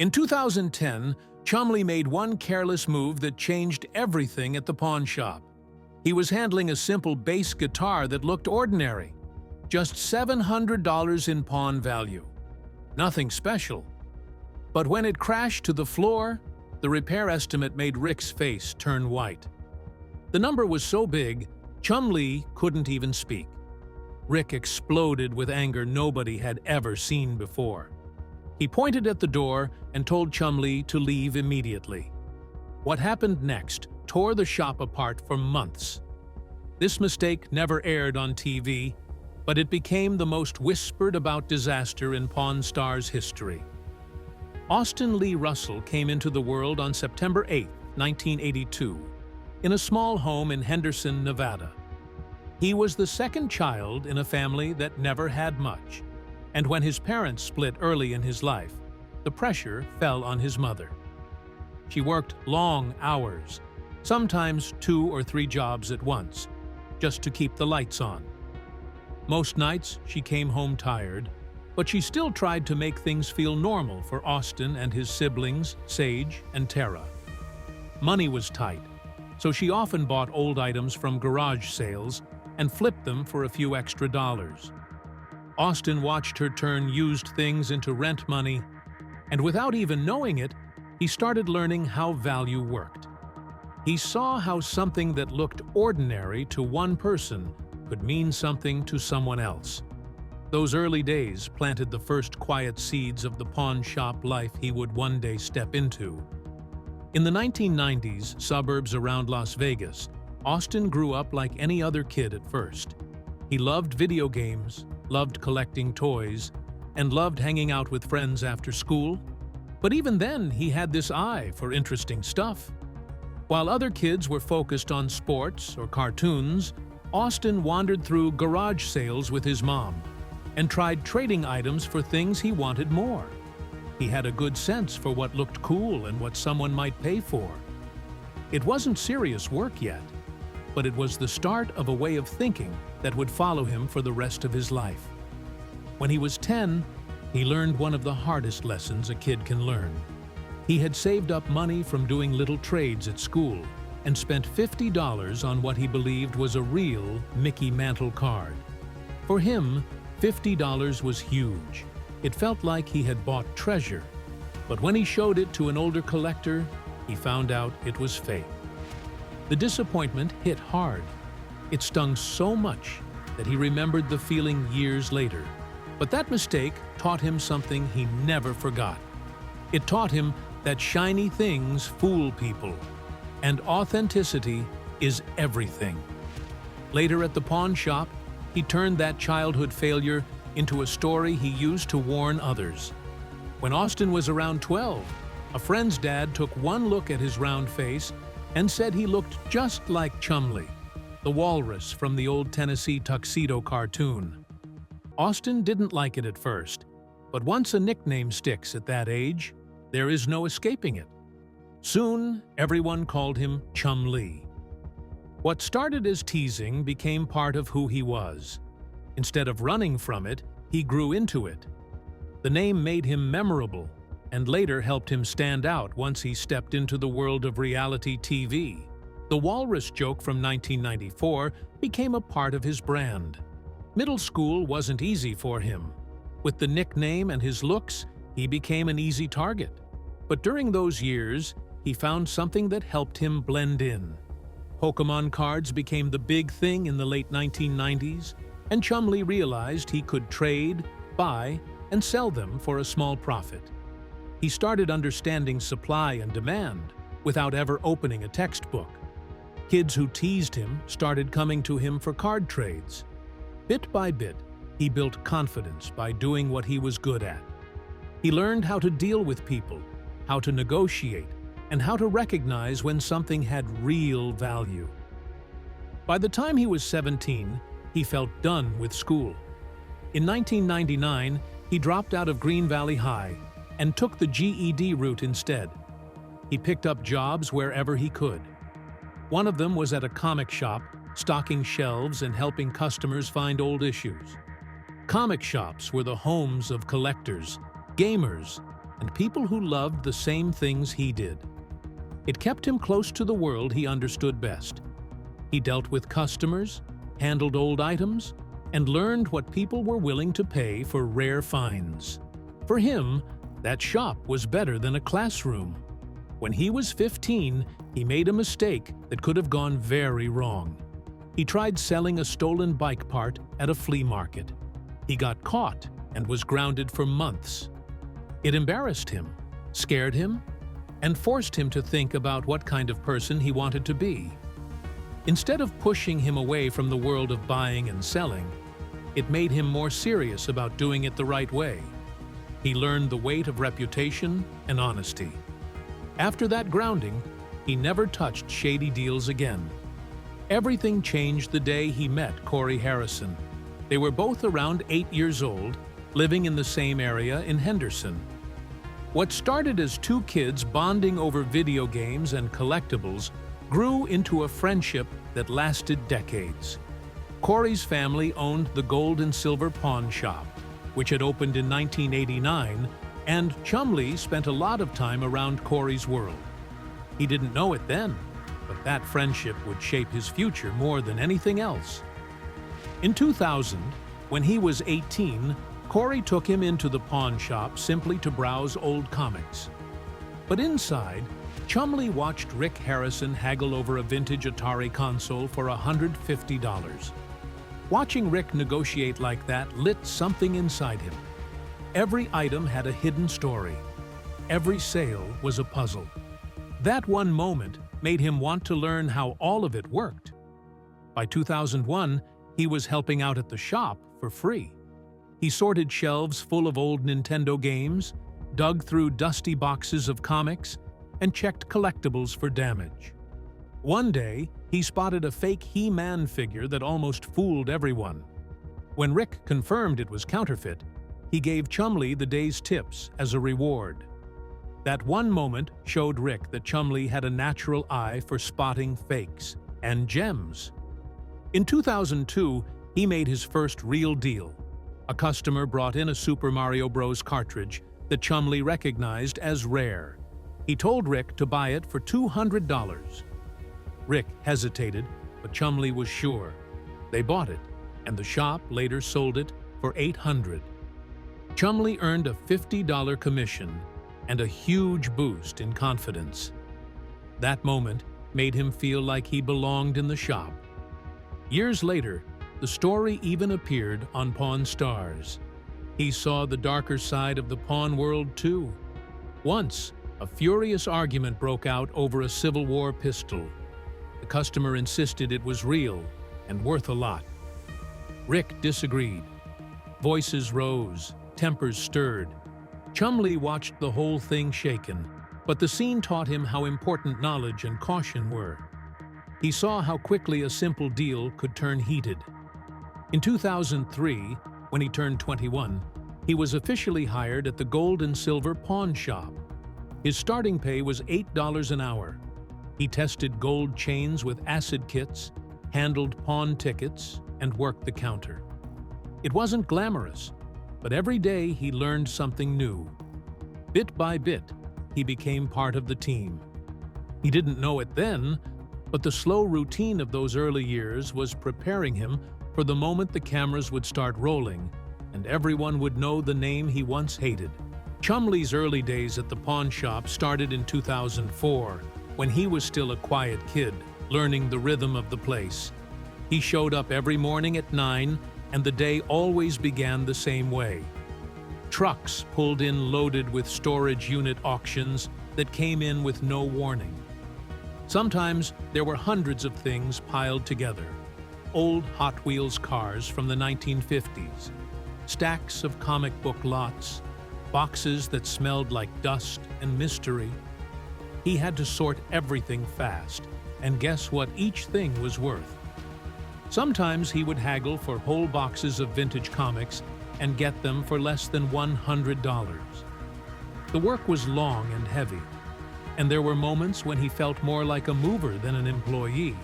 In 2010, Chumlee made one careless move that changed everything at the pawn shop. He was handling a simple bass guitar that looked ordinary. Just $700 in pawn value. Nothing special. But when it crashed to the floor, the repair estimate made Rick's face turn white. The number was so big, Chumlee couldn't even speak. Rick exploded with anger nobody had ever seen before. He pointed at the door and told Chumlee to leave immediately. What happened next tore the shop apart for months. This mistake never aired on TV, but it became the most whispered about disaster in Pawn Stars history. Austin Lee Russell came into the world on September 8, 1982, in a small home in Henderson, Nevada. He was the second child in a family that never had much, and when his parents split early in his life, the pressure fell on his mother. She worked long hours, sometimes 2 or 3 jobs at once, just to keep the lights on. Most nights she came home tired, but she still tried to make things feel normal for Austin and his siblings, Sage and Tara. Money was tight, so she often bought old items from garage sales and flipped them for a few extra dollars. Austin watched her turn used things into rent money, and without even knowing it, he started learning how value worked. He saw how something that looked ordinary to one person could mean something to someone else. Those early days planted the first quiet seeds of the pawn shop life he would one day step into. In the 1990s suburbs around Las Vegas, Austin grew up like any other kid at first. He loved video games, loved collecting toys, and loved hanging out with friends after school. But even then, he had this eye for interesting stuff. While other kids were focused on sports or cartoons, Austin wandered through garage sales with his mom and tried trading items for things he wanted more. He had a good sense for what looked cool and what someone might pay for. It wasn't serious work yet, but it was the start of a way of thinking that would follow him for the rest of his life. When he was 10, he learned one of the hardest lessons a kid can learn. He had saved up money from doing little trades at school and spent $50 on what he believed was a real Mickey Mantle card. For him, $50 was huge. It felt like he had bought treasure. But when he showed it to an older collector, he found out it was fake. The disappointment hit hard. It stung so much that he remembered the feeling years later. But that mistake taught him something he never forgot. It taught him that shiny things fool people, and authenticity is everything. Later at the pawn shop, he turned that childhood failure into a story he used to warn others. When Austin was around 12, a friend's dad took one look at his round face and said he looked just like Chumlee, the walrus from the old Tennessee Tuxedo cartoon. Austin didn't like it at first, but once a nickname sticks at that age, there is no escaping it. Soon, everyone called him Chumlee. What started as teasing became part of who he was. Instead of running from it, he grew into it. The name made him memorable, and later helped him stand out once he stepped into the world of reality TV. The walrus joke from 1994 became a part of his brand. Middle school wasn't easy for him. With the nickname and his looks, he became an easy target. But during those years, he found something that helped him blend in. Pokémon cards became the big thing in the late 1990s, and Chumlee realized he could trade, buy, and sell them for a small profit. He started understanding supply and demand without ever opening a textbook. Kids who teased him started coming to him for card trades. Bit by bit, he built confidence by doing what he was good at. He learned how to deal with people, how to negotiate, and how to recognize when something had real value. By the time he was 17, he felt done with school. In 1999, he dropped out of Green Valley High and took the GED route instead. He picked up jobs wherever he could. One of them was at a comic shop, stocking shelves and helping customers find old issues. Comic shops were the homes of collectors, gamers, and people who loved the same things he did. It kept him close to the world he understood best. He dealt with customers, handled old items, and learned what people were willing to pay for rare finds. For him, that shop was better than a classroom. When he was 15, he made a mistake that could have gone very wrong. He tried selling a stolen bike part at a flea market. He got caught and was grounded for months. It embarrassed him, scared him, and forced him to think about what kind of person he wanted to be. Instead of pushing him away from the world of buying and selling, it made him more serious about doing it the right way. He learned the weight of reputation and honesty. After that grounding, he never touched shady deals again. Everything changed the day he met Corey Harrison. They were both around 8 years old, living in the same area in Henderson. What started as two kids bonding over video games and collectibles grew into a friendship that lasted decades. Corey's family owned the Gold and Silver Pawn Shop, which had opened in 1989, and Chumlee spent a lot of time around Corey's world. He didn't know it then, but that friendship would shape his future more than anything else. In 2000, when he was 18, Corey took him into the pawn shop simply to browse old comics. But inside, Chumlee watched Rick Harrison haggle over a vintage Atari console for $150. Watching Rick negotiate like that lit something inside him. Every item had a hidden story. Every sale was a puzzle. That one moment made him want to learn how all of it worked. By 2001, he was helping out at the shop for free. He sorted shelves full of old Nintendo games, dug through dusty boxes of comics, and checked collectibles for damage. One day, he spotted a fake He-Man figure that almost fooled everyone. When Rick confirmed it was counterfeit, he gave Chumlee the day's tips as a reward. That one moment showed Rick that Chumlee had a natural eye for spotting fakes and gems. In 2002, he made his first real deal. A customer brought in a Super Mario Bros. Cartridge that Chumlee recognized as rare. He told Rick to buy it for $200. Rick hesitated, but Chumlee was sure. They bought it, and the shop later sold it for $800. Chumlee earned a $50 commission and a huge boost in confidence. That moment made him feel like he belonged in the shop. Years later, the story even appeared on Pawn Stars. He saw the darker side of the pawn world too. Once, a furious argument broke out over a Civil War pistol. The customer insisted it was real and worth a lot. Rick disagreed. Voices rose, tempers stirred. Chumlee watched the whole thing shaken, but the scene taught him how important knowledge and caution were. He saw how quickly a simple deal could turn heated. In 2003, when he turned 21, he was officially hired at the Gold and Silver Pawn Shop. His starting pay was $8 an hour. He tested gold chains with acid kits, handled pawn tickets, and worked the counter. It wasn't glamorous, but every day he learned something new. Bit by bit, he became part of the team. He didn't know it then, but the slow routine of those early years was preparing him for the moment the cameras would start rolling and everyone would know the name he once hated. Chumlee's early days at the pawn shop started in 2004, when he was still a quiet kid, learning the rhythm of the place. He showed up every morning at 9, and the day always began the same way. Trucks pulled in loaded with storage unit auctions that came in with no warning. Sometimes there were hundreds of things piled together. Old Hot Wheels cars from the 1950s, stacks of comic book lots, boxes that smelled like dust and mystery. He had to sort everything fast and guess what each thing was worth. Sometimes he would haggle for whole boxes of vintage comics and get them for less than $100. The work was long and heavy, and there were moments when he felt more like a mover than an employee.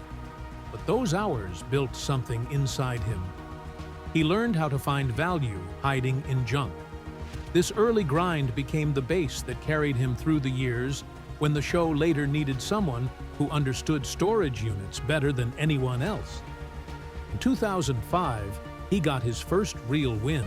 But those hours built something inside him. He learned how to find value hiding in junk. This early grind became the base that carried him through the years when the show later needed someone who understood storage units better than anyone else. In 2005, he got his first real win.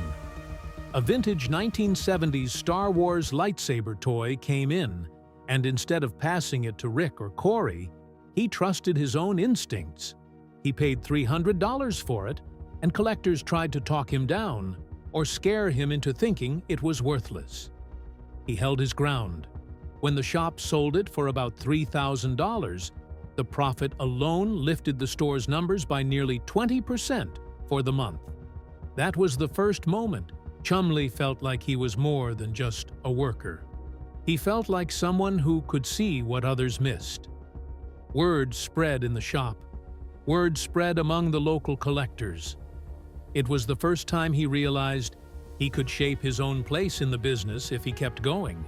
A vintage 1970s Star Wars lightsaber toy came in, and instead of passing it to Rick or Corey, he trusted his own instincts. He paid $300 for it, and collectors tried to talk him down or scare him into thinking it was worthless. He held his ground. When the shop sold it for about $3,000, the profit alone lifted the store's numbers by nearly 20% for the month. That was the first moment Chumlee felt like he was more than just a worker. He felt like someone who could see what others missed. Word spread in the shop. Word spread among the local collectors. It was the first time he realized he could shape his own place in the business if he kept going.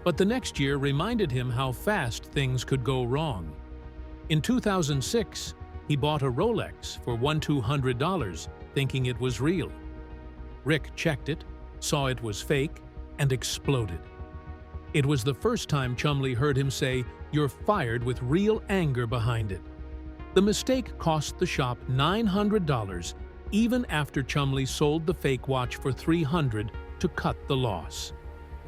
But the next year reminded him how fast things could go wrong. In 2006, he bought a Rolex for $1,200, thinking it was real. Rick checked it, saw it was fake, and exploded. It was the first time Chumlee heard him say, "You're fired," with real anger behind it. The mistake cost the shop $900, even after Chumlee sold the fake watch for $300 to cut the loss.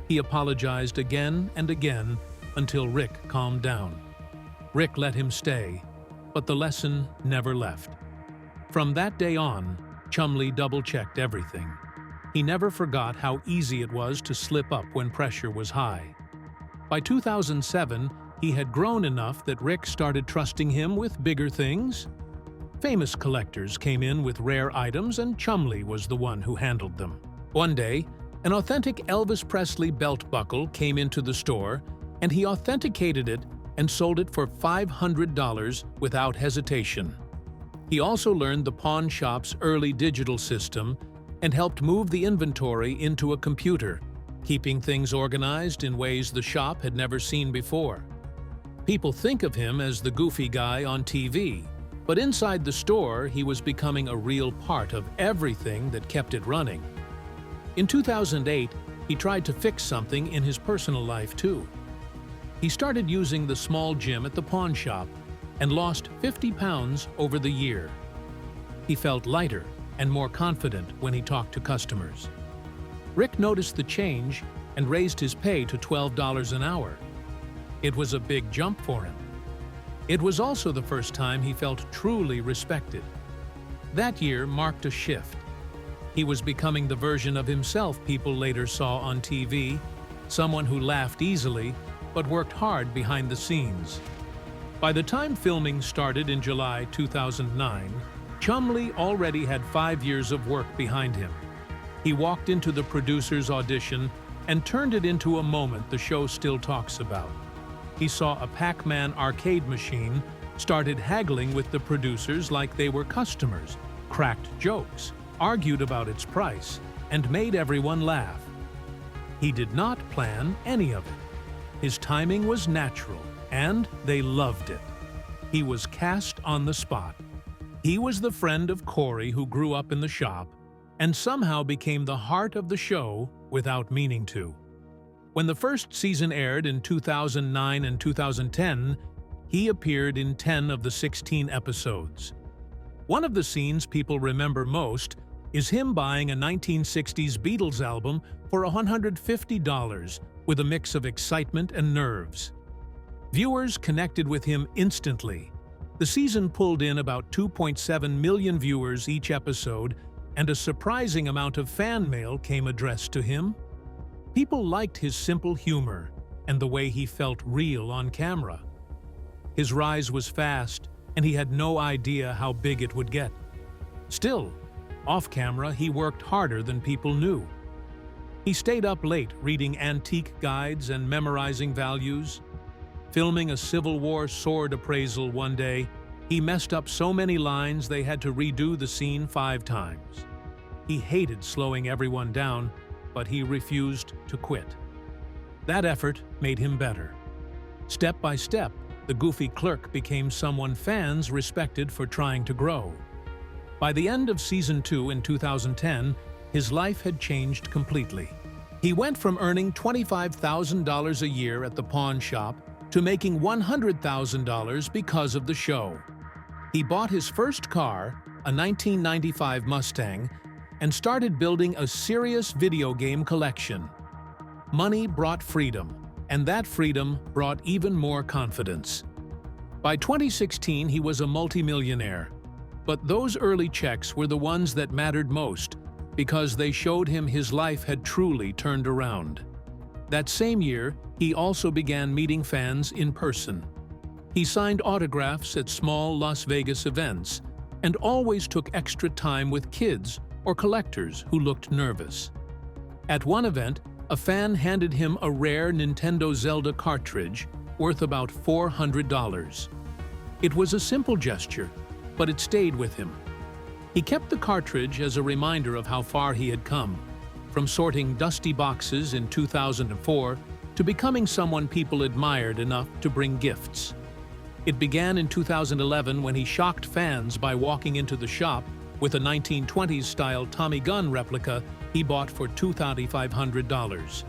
He apologized again and again until Rick calmed down. Rick let him stay, but the lesson never left. From that day on, Chumlee double-checked everything. He never forgot how easy it was to slip up when pressure was high. By 2007, he had grown enough that Rick started trusting him with bigger things. Famous collectors came in with rare items, and Chumlee was the one who handled them. One day, an authentic Elvis Presley belt buckle came into the store, and he authenticated it and sold it for $500 without hesitation. He also learned the pawn shop's early digital system and helped move the inventory into a computer, keeping things organized in ways the shop had never seen before. People think of him as the goofy guy on TV, but inside the store he was becoming a real part of everything that kept it running. In 2008, he tried to fix something in his personal life too. He started using the small gym at the pawn shop and lost 50 pounds over the year. He felt lighter and more confident when he talked to customers. Rick noticed the change and raised his pay to $12 an hour. It was a big jump for him. It was also the first time he felt truly respected. That year marked a shift. He was becoming the version of himself people later saw on TV, someone who laughed easily but worked hard behind the scenes. By the time filming started in July 2009, Chumlee already had 5 years of work behind him. He walked into the producer's audition and turned it into a moment the show still talks about. He saw a Pac-Man arcade machine, started haggling with the producers like they were customers, cracked jokes, argued about its price, and made everyone laugh. He did not plan any of it. His timing was natural, and they loved it. He was cast on the spot. He was the friend of Corey who grew up in the shop and somehow became the heart of the show without meaning to. When the first season aired in 2009 and 2010, he appeared in 10 of the 16 episodes. One of the scenes people remember most is him buying a 1960s Beatles album for $150 with a mix of excitement and nerves. Viewers connected with him instantly. The season pulled in about 2.7 million viewers each episode, and a surprising amount of fan mail came addressed to him. People liked his simple humor and the way he felt real on camera. His rise was fast, and he had no idea how big it would get. Still, off-camera, he worked harder than people knew. He stayed up late reading antique guides and memorizing values. Filming a Civil War sword appraisal one day, he messed up so many lines they had to redo the scene 5 times. He hated slowing everyone down, but he refused to quit. That effort made him better. Step by step, the goofy clerk became someone fans respected for trying to grow. By the end of Season 2 in 2010, his life had changed completely. He went from earning $25,000 a year at the pawn shop to making $100,000 because of the show. He bought his first car, a 1995 Mustang, and started building a serious video game collection. Money brought freedom, and that freedom brought even more confidence. By 2016, he was a multimillionaire. But those early checks were the ones that mattered most because they showed him his life had truly turned around. That same year, he also began meeting fans in person. He signed autographs at small Las Vegas events and always took extra time with kids or collectors who looked nervous. At one event, a fan handed him a rare Nintendo Zelda cartridge worth about $400. It was a simple gesture, but it stayed with him. He kept the cartridge as a reminder of how far he had come, from sorting dusty boxes in 2004 to becoming someone people admired enough to bring gifts. It began in 2011 when he shocked fans by walking into the shop with a 1920s-style Tommy gun replica he bought for $2,500.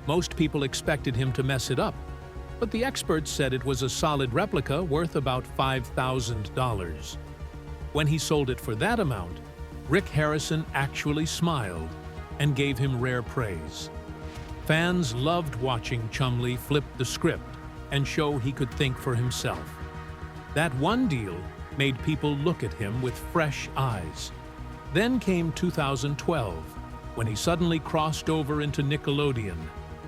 Most people expected him to mess it up, but the experts said it was a solid replica worth about $5,000. When he sold it for that amount, Rick Harrison actually smiled and gave him rare praise. Fans loved watching Chumlee flip the script and show he could think for himself. That one deal made people look at him with fresh eyes. Then came 2012, when he suddenly crossed over into Nickelodeon.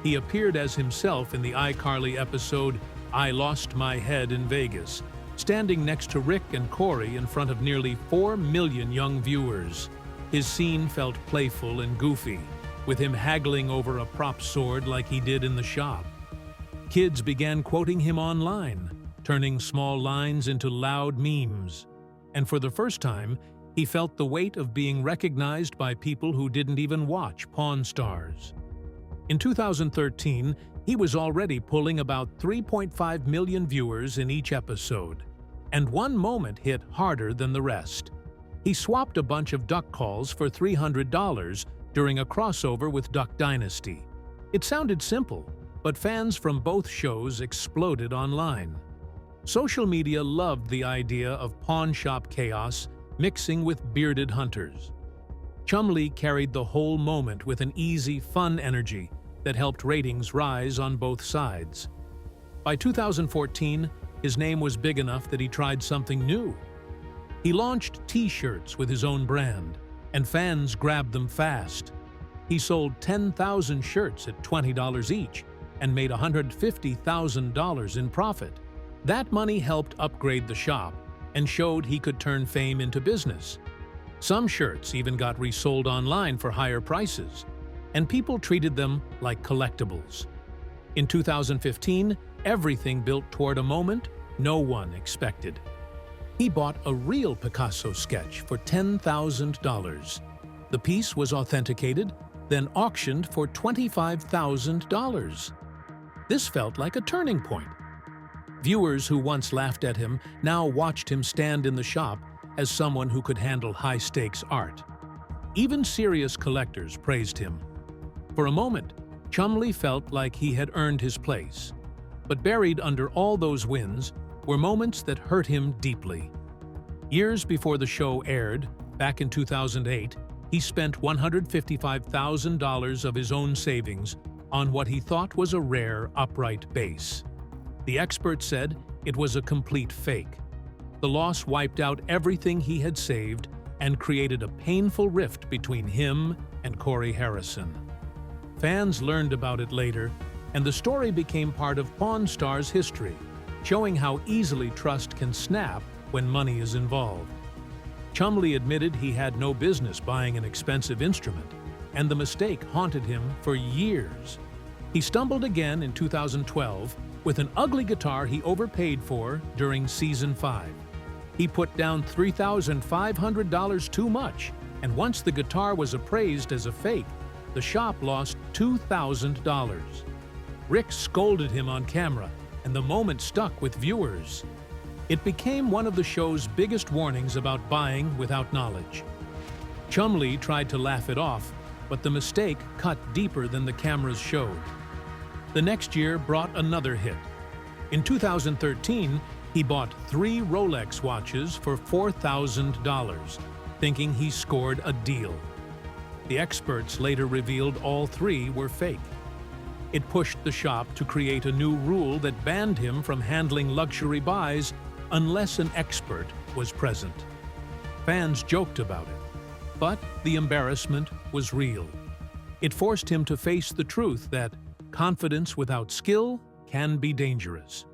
He appeared as himself in the iCarly episode I Lost My Head in Vegas, standing next to Rick and Corey in front of nearly 4 million young viewers. His scene felt playful and goofy, with him haggling over a prop sword like he did in the shop. Kids began quoting him online, turning small lines into loud memes. And for the first time, he felt the weight of being recognized by people who didn't even watch Pawn Stars. In 2013, he was already pulling about 3.5 million viewers in each episode. And one moment hit harder than the rest. He swapped a bunch of duck calls for $300 during a crossover with Duck Dynasty. It sounded simple, but fans from both shows exploded online. Social media loved the idea of pawn shop chaos mixing with bearded hunters. Chumlee carried the whole moment with an easy, fun energy that helped ratings rise on both sides. By 2014, his name was big enough that he tried something new. He launched T-shirts with his own brand, and fans grabbed them fast. He sold 10,000 shirts at $20 each and made $150,000 in profit. That money helped upgrade the shop and showed he could turn fame into business. Some shirts even got resold online for higher prices, and people treated them like collectibles. In 2015, everything built toward a moment no one expected. He bought a real Picasso sketch for $10,000. The piece was authenticated, then auctioned for $25,000. This felt like a turning point. Viewers who once laughed at him now watched him stand in the shop as someone who could handle high-stakes art. Even serious collectors praised him. For a moment, Chumlee felt like he had earned his place. But buried under all those wins were moments that hurt him deeply. Years before the show aired, back in 2008, he spent $155,000 of his own savings on what he thought was a rare upright bass. The experts said it was a complete fake. The loss wiped out everything he had saved and created a painful rift between him and Corey Harrison. Fans learned about it later, and the story became part of Pawn Stars history, showing how easily trust can snap when money is involved. Chumlee admitted he had no business buying an expensive instrument, and the mistake haunted him for years. He stumbled again in 2012 with an ugly guitar he overpaid for during Season 5. He put down $3,500 too much, and once the guitar was appraised as a fake, the shop lost $2,000. Rick scolded him on camera, and the moment stuck with viewers. It became one of the show's biggest warnings about buying without knowledge. Chumlee tried to laugh it off, but the mistake cut deeper than the cameras showed. The next year brought another hit. In 2013, he bought 3 Rolex watches for $4,000, thinking he scored a deal. The experts later revealed all 3 were fake. It pushed the shop to create a new rule that banned him from handling luxury buys unless an expert was present. Fans joked about it, but the embarrassment was real. It forced him to face the truth that confidence without skill can be dangerous.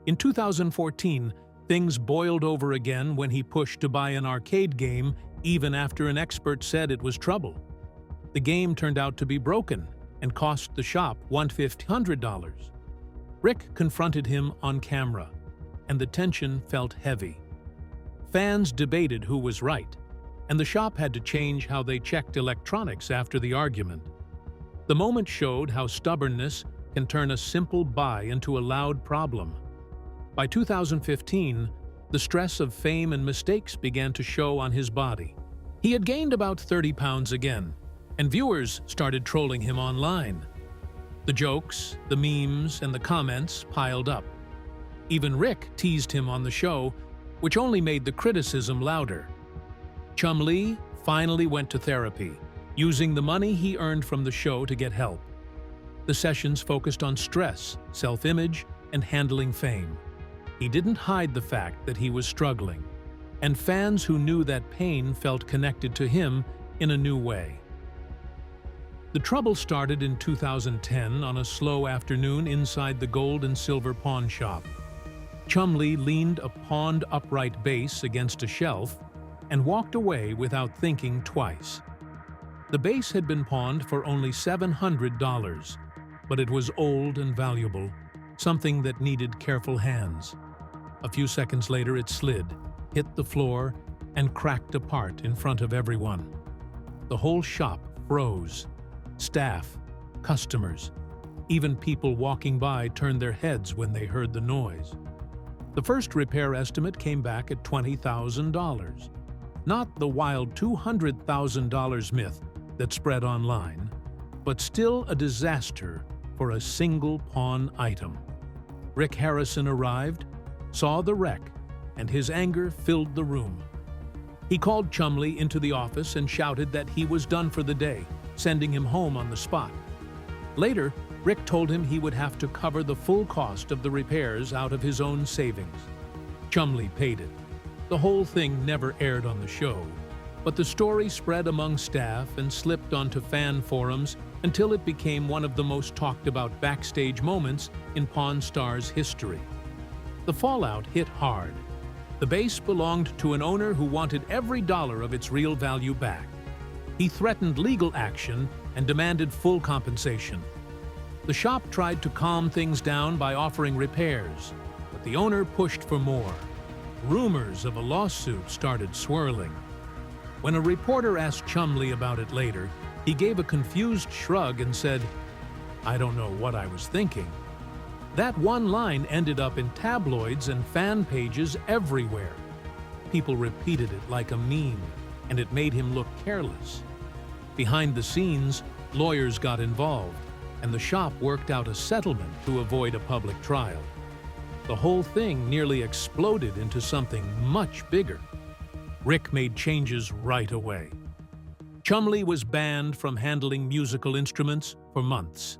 In 2014, things boiled over again when he pushed to buy an arcade game even after an expert said it was trouble. The game turned out to be broken and cost the shop $1,500. Rick confronted him on camera, and the tension felt heavy. Fans debated who was right, and the shop had to change how they checked electronics after the argument. The moment showed how stubbornness can turn a simple buy into a loud problem. By 2015, the stress of fame and mistakes began to show on his body. He had gained about 30 pounds again, and viewers started trolling him online. The jokes, the memes, and the comments piled up. Even Rick teased him on the show, which only made the criticism louder. Chumlee finally went to therapy, using the money he earned from the show to get help. The sessions focused on stress, self-image, and handling fame. He didn't hide the fact that he was struggling, and fans who knew that pain felt connected to him in a new way. The trouble started in 2010 on a slow afternoon inside the gold and silver pawn shop. Chumlee leaned a pawned upright base against a shelf and walked away without thinking twice. The base had been pawned for only $700, but it was old and valuable, something that needed careful hands. A few seconds later it slid, hit the floor, and cracked apart in front of everyone. The whole shop froze. Staff, customers, even people walking by turned their heads when they heard the noise. The first repair estimate came back at $20,000. Not the wild $200,000 myth that spread online, but still a disaster for a single pawn item. Rick Harrison arrived, saw the wreck, and his anger filled the room. He called Chumlee into the office and shouted that he was done for the day, sending him home on the spot. Later, Rick told him he would have to cover the full cost of the repairs out of his own savings. Chumlee paid it. The whole thing never aired on the show, but the story spread among staff and slipped onto fan forums until it became one of the most talked about backstage moments in Pawn Stars history. The fallout hit hard. The base belonged to an owner who wanted every dollar of its real value back. He threatened legal action and demanded full compensation. The shop tried to calm things down by offering repairs, but the owner pushed for more. Rumors of a lawsuit started swirling. When a reporter asked Chumlee about it later, he gave a confused shrug and said, "I don't know what I was thinking." That one line ended up in tabloids and fan pages everywhere. People repeated it like a meme, and it made him look careless. Behind the scenes, lawyers got involved, and the shop worked out a settlement to avoid a public trial. The whole thing nearly exploded into something much bigger. Rick made changes right away. Chumlee was banned from handling musical instruments for months.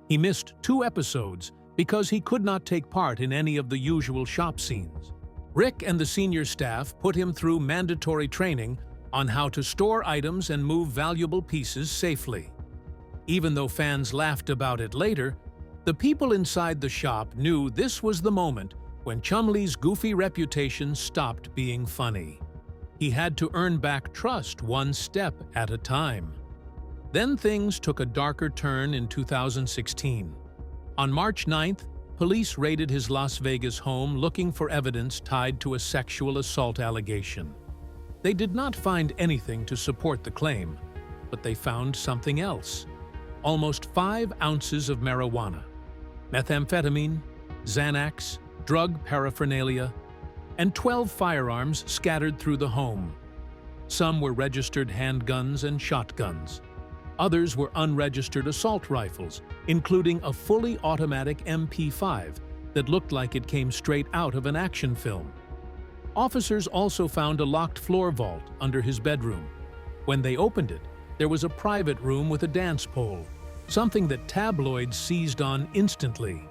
He missed 2 episodes because he could not take part in any of the usual shop scenes. Rick and the senior staff put him through mandatory training on how to store items and move valuable pieces safely. Even though fans laughed about it later, the people inside the shop knew this was the moment when Chumlee's goofy reputation stopped being funny. He had to earn back trust one step at a time. Then things took a darker turn in 2016. On March 9th, police raided his Las Vegas home looking for evidence tied to a sexual assault allegation. They did not find anything to support the claim, but they found something else. Almost 5 ounces of marijuana, methamphetamine, Xanax, drug paraphernalia, and 12 firearms scattered through the home. Some were registered handguns and shotguns. Others were unregistered assault rifles, including a fully automatic MP5 that looked like it came straight out of an action film. Officers also found a locked floor vault under his bedroom. When they opened it, there was a private room with a dance pole, something that tabloids seized on instantly.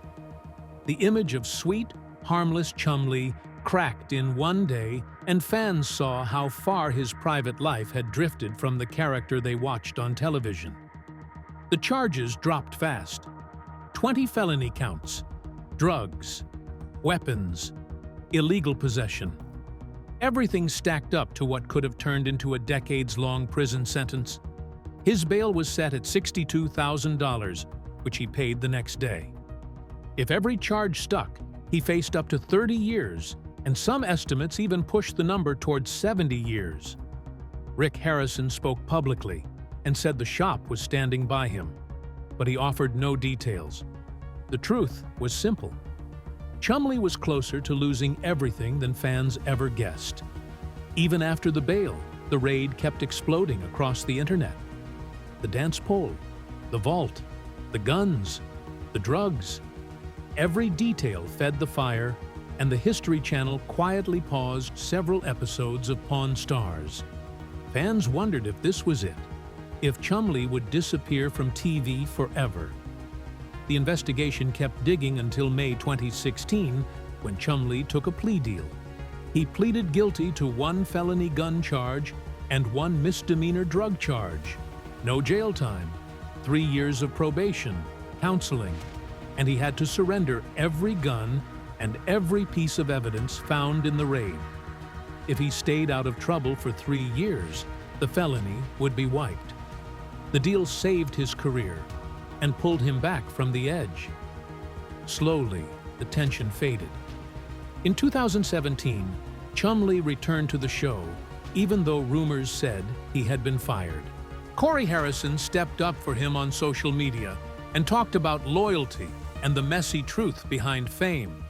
The image of sweet, harmless Chumlee cracked in one day, and fans saw how far his private life had drifted from the character they watched on television. The charges dropped fast. 20 felony counts, drugs, weapons, illegal possession. Everything stacked up to what could have turned into a decades-long prison sentence. His bail was set at $62,000, which he paid the next day. If every charge stuck, he faced up to 30 years, and some estimates even pushed the number towards 70 years. Rick Harrison spoke publicly and said the shop was standing by him, but he offered no details. The truth was simple. Chumlee was closer to losing everything than fans ever guessed. Even after the bail, the raid kept exploding across the internet. The dance pole, the vault, the guns, the drugs. Every detail fed the fire, and the History Channel quietly paused several episodes of Pawn Stars. Fans wondered if this was it, if Chumlee would disappear from TV forever. The investigation kept digging until May 2016, when Chumlee took a plea deal. He pleaded guilty to 1 felony gun charge and 1 misdemeanor drug charge. No jail time, 3 years of probation, counseling, and he had to surrender every gun and every piece of evidence found in the raid. If he stayed out of trouble for 3 years, the felony would be wiped. The deal saved his career and pulled him back from the edge. Slowly, the tension faded. In 2017, Chumlee returned to the show, even though rumors said he had been fired. Corey Harrison stepped up for him on social media and talked about loyalty and the messy truth behind fame.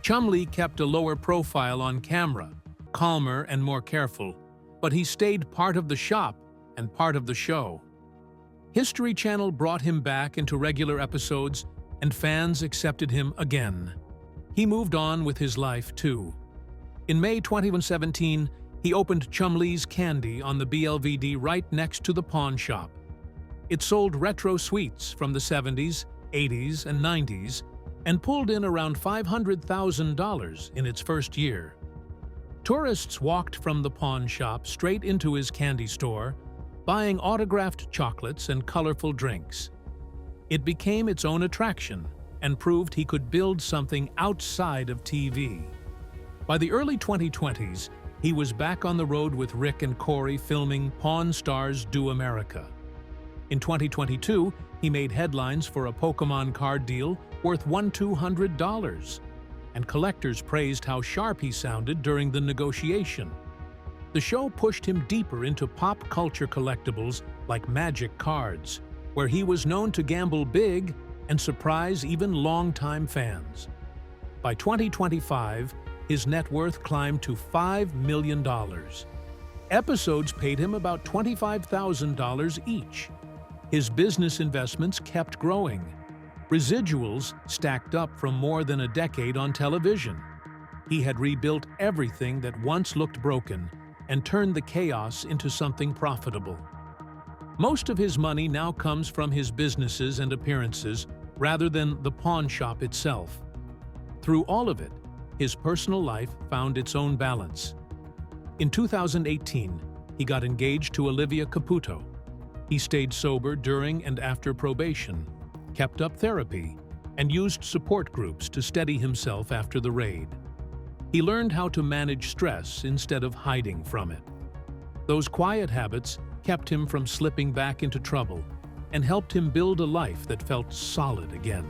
Chumlee kept a lower profile on camera, calmer and more careful, but he stayed part of the shop and part of the show. History Channel brought him back into regular episodes, and fans accepted him again. He moved on with his life, too. In May 2017, he opened Chumlee's Candy on the BLVD right next to the pawn shop. It sold retro sweets from the 70s, 80s, and 90s, and pulled in around $500,000 in its first year. Tourists walked from the pawn shop straight into his candy store, buying autographed chocolates and colorful drinks. It became its own attraction and proved he could build something outside of TV. By the early 2020s, he was back on the road with Rick and Corey filming Pawn Stars Do America. In 2022, he made headlines for a Pokémon card deal worth $1,200, and collectors praised how sharp he sounded during the negotiation. The show pushed him deeper into pop culture collectibles like Magic cards, where he was known to gamble big and surprise even longtime fans. By 2025, his net worth climbed to $5 million. Episodes paid him about $25,000 each. His business investments kept growing. Residuals stacked up from more than a decade on television. He had rebuilt everything that once looked broken and turned the chaos into something profitable. Most of his money now comes from his businesses and appearances rather than the pawn shop itself. Through all of it, his personal life found its own balance. In 2018, he got engaged to Olivia Caputo. He stayed sober during and after probation, kept up therapy, and used support groups to steady himself after the raid. He learned how to manage stress instead of hiding from it. Those quiet habits kept him from slipping back into trouble and helped him build a life that felt solid again.